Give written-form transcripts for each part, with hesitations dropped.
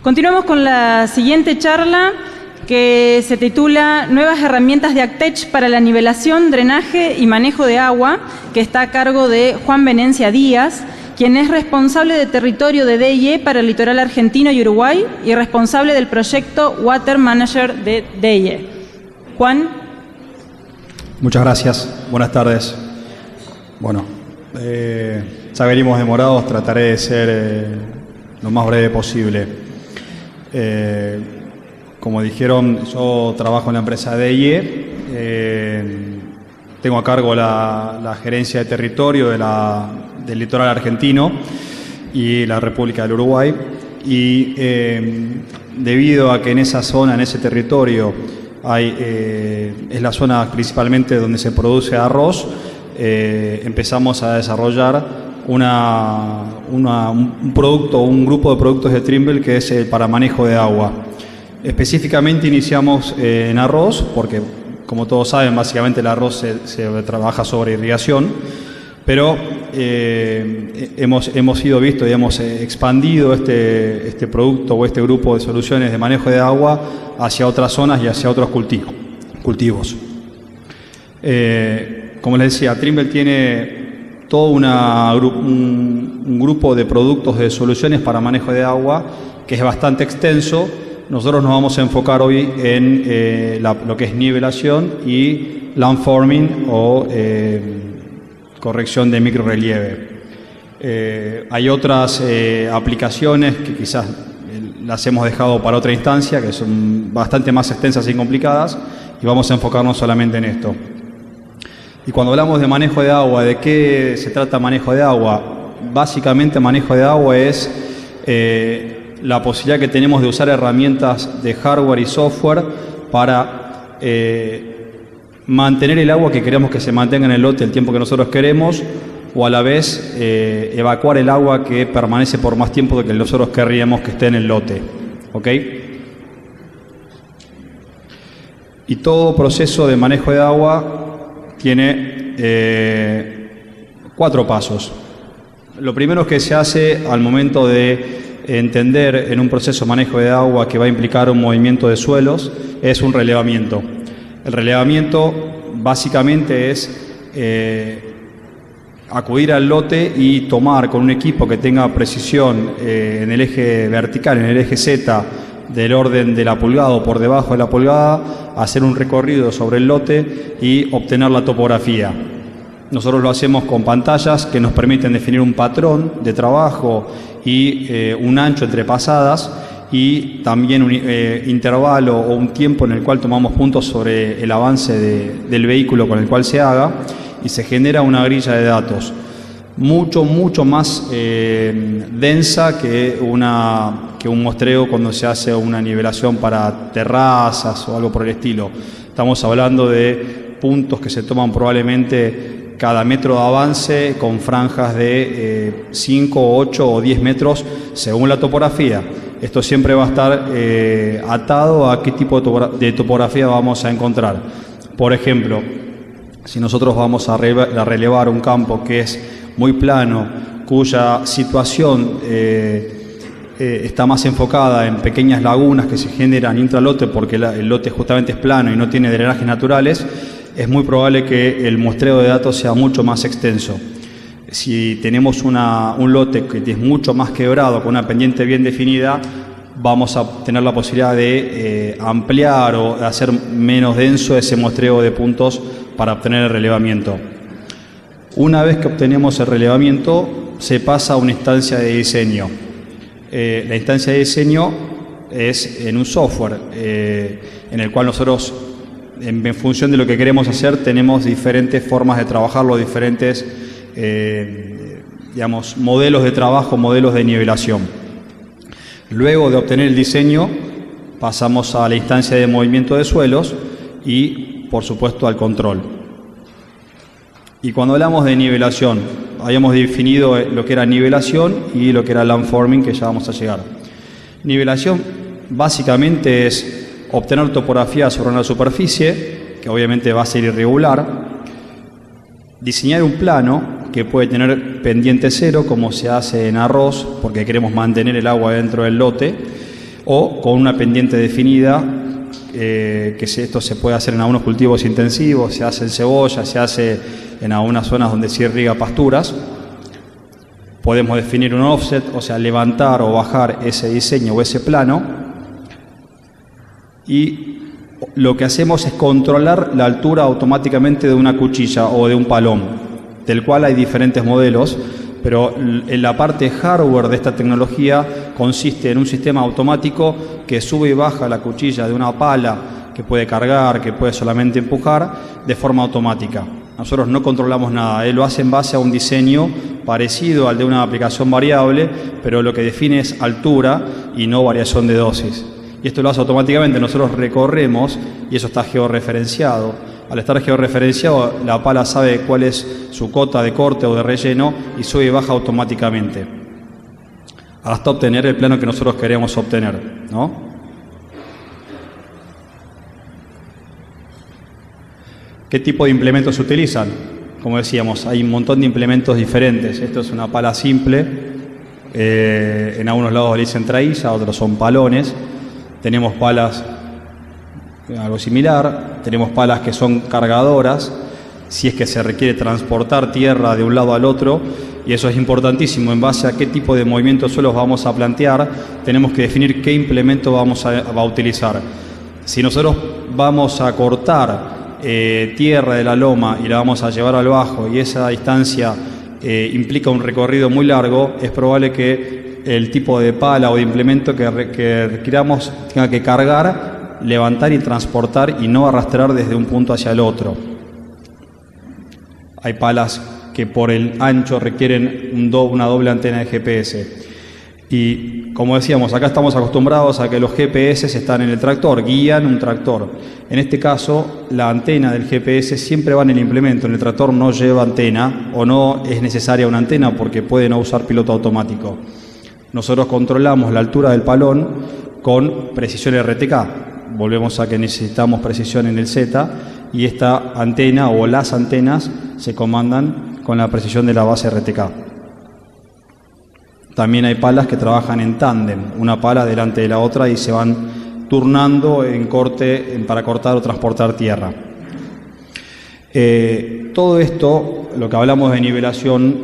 Continuamos con la siguiente charla, que se titula Nuevas herramientas de Actech para la nivelación, drenaje y manejo de agua, que está a cargo de Juan Venencia Díaz, quien es responsable de territorio de DIE para el litoral argentino y Uruguay y responsable del proyecto Water Manager de DIE. Juan. Muchas gracias. Buenas tardes. Bueno, ya venimos demorados, trataré de ser lo más breve posible. Como dijeron, yo trabajo en la empresa DIE, tengo a cargo la gerencia de territorio del litoral argentino y la República del Uruguay, y debido a que en esa zona, en ese territorio, es la zona principalmente donde se produce arroz, empezamos a desarrollar un grupo de productos de Trimble que es para manejo de agua. Específicamente iniciamos en arroz, porque como todos saben, básicamente el arroz se trabaja sobre irrigación, pero hemos ido visto y hemos expandido este producto o este grupo de soluciones de manejo de agua hacia otras zonas y hacia otros cultivos. Como les decía, Trimble tiene todo un grupo de productos de soluciones para manejo de agua que es bastante extenso. Nosotros nos vamos a enfocar hoy en lo que es nivelación y landforming o corrección de microrrelieve. Hay otras aplicaciones que quizás las hemos dejado para otra instancia, que son bastante más extensas y complicadas, y vamos a enfocarnos solamente en esto. Y cuando hablamos de manejo de agua, ¿de qué se trata manejo de agua? Básicamente manejo de agua es la posibilidad que tenemos de usar herramientas de hardware y software para mantener el agua que queremos que se mantenga en el lote el tiempo que nosotros queremos, o a la vez evacuar el agua que permanece por más tiempo de que nosotros querríamos que esté en el lote. ¿Ok? Y todo proceso de manejo de agua tiene 4 pasos. Lo primero que se hace al momento de entender en un proceso de manejo de agua que va a implicar un movimiento de suelos es un relevamiento. El relevamiento básicamente es acudir al lote y tomar con un equipo que tenga precisión en el eje vertical, en el eje Z, del orden de la pulgada o por debajo de la pulgada, hacer un recorrido sobre el lote y obtener la topografía. Nosotros lo hacemos con pantallas que nos permiten definir un patrón de trabajo y un ancho entre pasadas, y también un intervalo o un tiempo en el cual tomamos puntos sobre el avance del vehículo con el cual se haga, y se genera una grilla de datos mucho más densa que un muestreo cuando se hace una nivelación para terrazas o algo por el estilo. Estamos hablando de puntos que se toman probablemente cada metro de avance, con franjas de 5, 8 o 10 metros según la topografía. Esto siempre va a estar atado a qué tipo de topografía vamos a encontrar. Por ejemplo, si nosotros vamos a relevar un campo que es muy plano, cuya situación está más enfocada en pequeñas lagunas que se generan intralote porque el lote justamente es plano y no tiene drenajes naturales, es muy probable que el muestreo de datos sea mucho más extenso. Si tenemos un lote que es mucho más quebrado, con una pendiente bien definida, vamos a tener la posibilidad de ampliar o de hacer menos denso ese muestreo de puntos para obtener el relevamiento. Una vez que obtenemos el relevamiento, se pasa a una instancia de diseño. La instancia de diseño es en un software en el cual nosotros, en función de lo que queremos hacer, tenemos diferentes formas de trabajarlo, diferentes modelos de trabajo, modelos de nivelación. Luego de obtener el diseño, pasamos a la instancia de movimiento de suelos y, por supuesto, al control. Y cuando hablamos de nivelación, habíamos definido lo que era nivelación y lo que era landforming, que ya vamos a llegar. Nivelación básicamente es obtener topografía sobre una superficie, que obviamente va a ser irregular, diseñar un plano que puede tener pendiente cero, como se hace en arroz, porque queremos mantener el agua dentro del lote, o con una pendiente definida, esto se puede hacer en algunos cultivos intensivos, se hace en cebolla, se hace en algunas zonas donde se irriga pasturas. Podemos definir un offset, o sea, levantar o bajar ese diseño o ese plano, y lo que hacemos es controlar la altura automáticamente de una cuchilla o de un palón, del cual hay diferentes modelos, pero en la parte hardware de esta tecnología consiste en un sistema automático que sube y baja la cuchilla de una pala, que puede cargar, que puede solamente empujar, de forma automática. Nosotros no controlamos nada, lo hace en base a un diseño parecido al de una aplicación variable, pero lo que define es altura y no variación de dosis. Y esto lo hace automáticamente, nosotros recorremos y eso está georreferenciado. Al estar georreferenciado, la pala sabe cuál es su cota de corte o de relleno y sube y baja automáticamente hasta obtener el plano que nosotros queremos obtener, ¿no? ¿Qué tipo de implementos se utilizan? Como decíamos, hay un montón de implementos diferentes. Esto es una pala simple, en algunos lados le dicen traíza, otros son palones. Tenemos palas, algo similar, tenemos palas que son cargadoras, si es que se requiere transportar tierra de un lado al otro, y eso es importantísimo. En base a qué tipo de movimiento de suelos vamos a plantear, tenemos que definir qué implemento vamos a utilizar. Si nosotros vamos a cortar tierra de la loma y la vamos a llevar al bajo, y esa distancia implica un recorrido muy largo, es probable que el tipo de pala o de implemento que requiramos tenga que cargar, levantar y transportar y no arrastrar desde un punto hacia el otro. Hay palas que por el ancho requieren una doble antena de GPS. Y como decíamos, acá estamos acostumbrados a que los GPS están en el tractor, guían un tractor. En este caso, la antena del GPS siempre va en el implemento. En el tractor no lleva antena o no es necesaria una antena porque puede no usar piloto automático. Nosotros controlamos la altura del palón con precisión RTK. Volvemos a que necesitamos precisión en el Z, y esta antena o las antenas se comandan con la precisión de la base RTK. También hay palas que trabajan en tándem, una pala delante de la otra, y se van turnando en corte para cortar o transportar tierra. Todo esto, lo que hablamos de nivelación,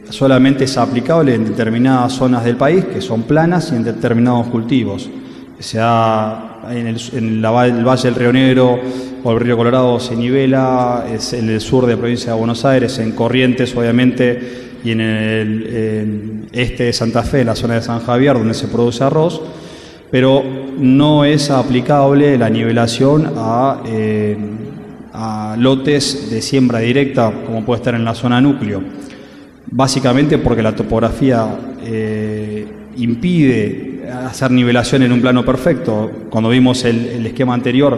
solamente es aplicable en determinadas zonas del país que son planas y en determinados cultivos. Se da en el Valle del Río Negro o el Río Colorado se nivela, es en el sur de la provincia de Buenos Aires, en Corrientes obviamente, y en el este de Santa Fe, en la zona de San Javier, donde se produce arroz, pero no es aplicable la nivelación a lotes de siembra directa, como puede estar en la zona núcleo. Básicamente porque la topografía impide hacer nivelación en un plano perfecto. Cuando vimos el esquema anterior,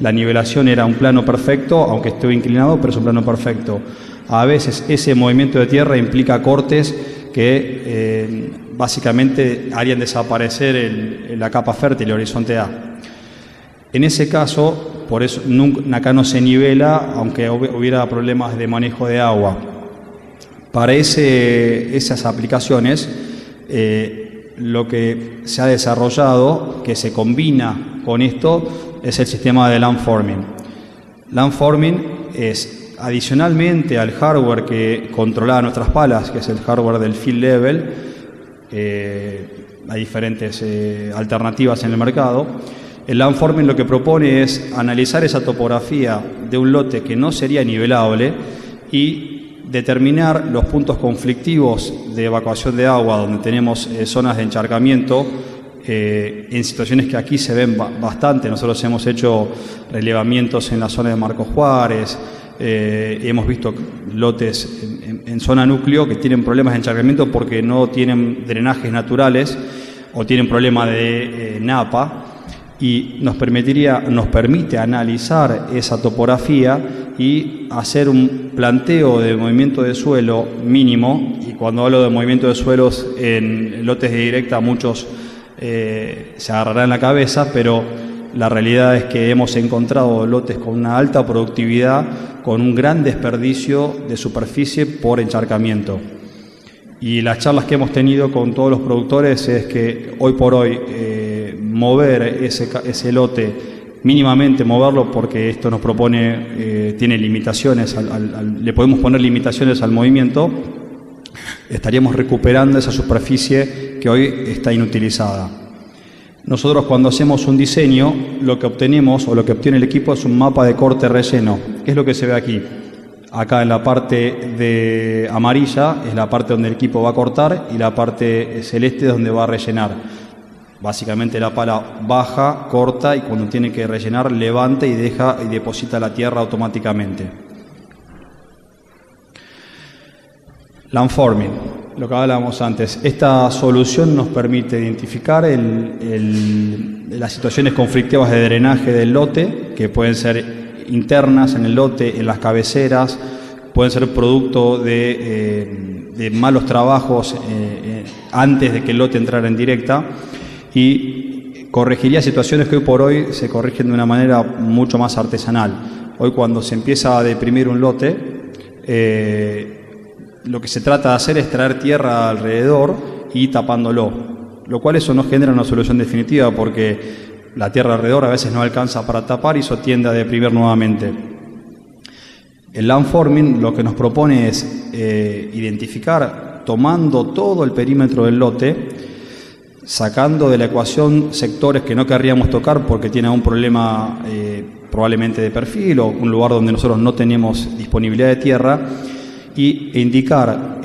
la nivelación era un plano perfecto, aunque esté inclinado, pero es un plano perfecto. A veces ese movimiento de tierra implica cortes que básicamente harían desaparecer la capa fértil, el horizonte A. En ese caso, por eso acá no se nivela, aunque hubiera problemas de manejo de agua. Para esas aplicaciones, lo que se ha desarrollado, que se combina con esto, es el sistema de landforming. Landforming es, adicionalmente al hardware que controla nuestras palas, que es el hardware del field level, hay diferentes alternativas en el mercado. El landforming lo que propone es analizar esa topografía de un lote que no sería nivelable y determinar los puntos conflictivos de evacuación de agua, donde tenemos zonas de encharcamiento, en situaciones que aquí se ven bastante. Nosotros hemos hecho relevamientos en la zona de Marcos Juárez, hemos visto lotes en zona núcleo que tienen problemas de encharcamiento porque no tienen drenajes naturales o tienen problemas de napa, y nos permite analizar esa topografía y hacer un planteo de movimiento de suelo mínimo. Y cuando hablo de movimiento de suelos en lotes de directa, muchos se agarrarán la cabeza, pero la realidad es que hemos encontrado lotes con una alta productividad, con un gran desperdicio de superficie por encharcamiento. Y las charlas que hemos tenido con todos los productores es que hoy por hoy mover ese lote, mínimamente moverlo, porque esto nos propone, tiene limitaciones, le podemos poner limitaciones al movimiento, estaríamos recuperando esa superficie que hoy está inutilizada. Nosotros cuando hacemos un diseño, lo que obtenemos o lo que obtiene el equipo es un mapa de corte relleno, que es lo que se ve aquí. Acá en la parte de amarilla es la parte donde el equipo va a cortar y la parte celeste es donde va a rellenar. Básicamente la pala baja, corta y cuando tiene que rellenar levanta y deja y deposita la tierra automáticamente. Landforming, lo que hablábamos antes. Esta solución nos permite identificar las situaciones conflictivas de drenaje del lote, que pueden ser internas en el lote, en las cabeceras, pueden ser producto de malos trabajos antes de que el lote entrara en directa, y corregiría situaciones que hoy por hoy se corrigen de una manera mucho más artesanal. Hoy cuando se empieza a deprimir un lote, lo que se trata de hacer es traer tierra alrededor y tapándolo, lo cual eso no genera una solución definitiva porque la tierra alrededor a veces no alcanza para tapar y eso tiende a deprimir nuevamente. El landforming lo que nos propone es identificar, tomando todo el perímetro del lote, sacando de la ecuación sectores que no querríamos tocar porque tienen un problema probablemente de perfil o un lugar donde nosotros no tenemos disponibilidad de tierra, e indicar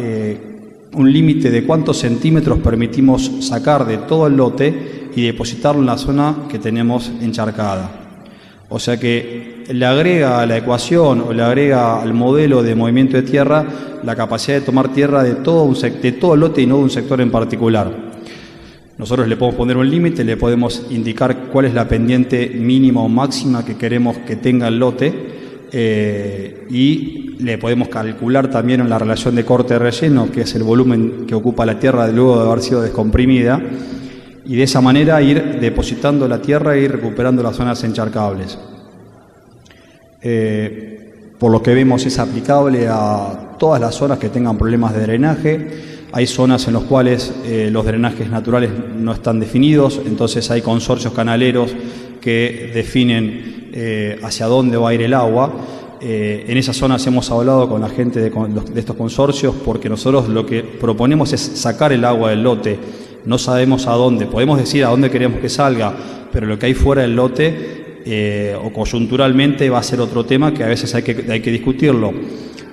un límite de cuántos centímetros permitimos sacar de todo el lote y depositarlo en la zona que tenemos encharcada. O sea que le agrega a la ecuación o le agrega al modelo de movimiento de tierra la capacidad de tomar tierra de todo el lote y no de un sector en particular. Nosotros le podemos poner un límite, le podemos indicar cuál es la pendiente mínima o máxima que queremos que tenga el lote y le podemos calcular también en la relación de corte-relleno, que es el volumen que ocupa la tierra luego de haber sido descomprimida, y de esa manera ir depositando la tierra e ir recuperando las zonas encharcables. Por lo que vemos es aplicable a todas las zonas que tengan problemas de drenaje. Hay zonas en las cuales los drenajes naturales no están definidos, entonces hay consorcios canaleros que definen hacia dónde va a ir el agua. En esas zonas hemos hablado con la gente de estos consorcios porque nosotros lo que proponemos es sacar el agua del lote. No sabemos a dónde, podemos decir a dónde queremos que salga, pero lo que hay fuera del lote o coyunturalmente va a ser otro tema que a veces hay que discutirlo.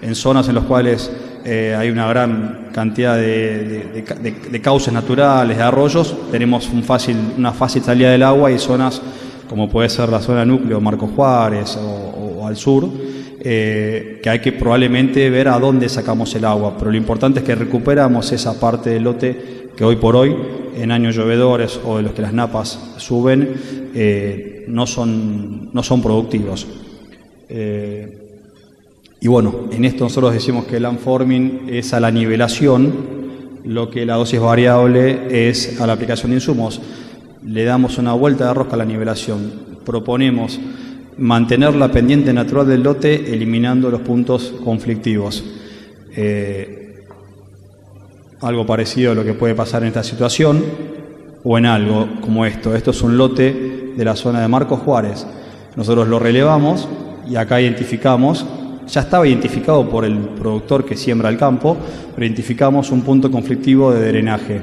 En zonas en las cuales hay una gran cantidad de cauces naturales, de arroyos, tenemos una fácil salida del agua, y zonas como puede ser la zona núcleo, Marcos Juárez o al sur, que hay que probablemente ver a dónde sacamos el agua, pero lo importante es que recuperamos esa parte del lote que hoy por hoy, en años llovedores o de los que las napas suben, no son productivos. Y bueno, en esto nosotros decimos que el landforming es a la nivelación, lo que la dosis variable es a la aplicación de insumos. Le damos una vuelta de rosca a la nivelación. Proponemos mantener la pendiente natural del lote eliminando los puntos conflictivos. Algo parecido a lo que puede pasar en esta situación o en algo como esto. Esto es un lote de la zona de Marcos Juárez. Nosotros lo relevamos y acá identificamos, ya estaba identificado por el productor que siembra el campo, pero identificamos un punto conflictivo de drenaje.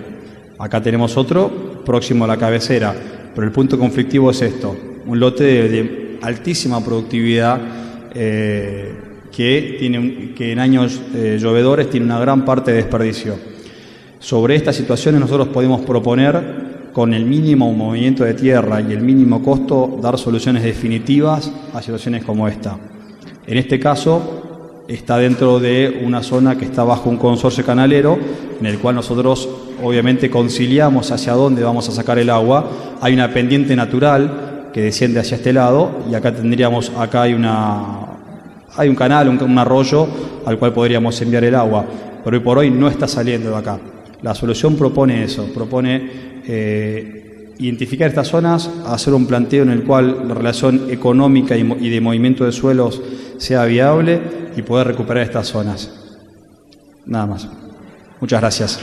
Acá tenemos otro próximo a la cabecera, pero el punto conflictivo es esto, un lote de altísima productividad que en años llovedores tiene una gran parte de desperdicio. Sobre estas situaciones nosotros podemos proponer, con el mínimo movimiento de tierra y el mínimo costo, dar soluciones definitivas a situaciones como esta. En este caso está dentro de una zona que está bajo un consorcio canalero, en el cual nosotros obviamente conciliamos hacia dónde vamos a sacar el agua. Hay una pendiente natural que desciende hacia este lado, y acá hay un canal, un arroyo al cual podríamos enviar el agua, pero hoy por hoy no está saliendo de acá. La solución propone eso, propone identificar estas zonas, hacer un planteo en el cual la relación económica y de movimiento de suelos sea viable y poder recuperar estas zonas. Nada más. Muchas gracias.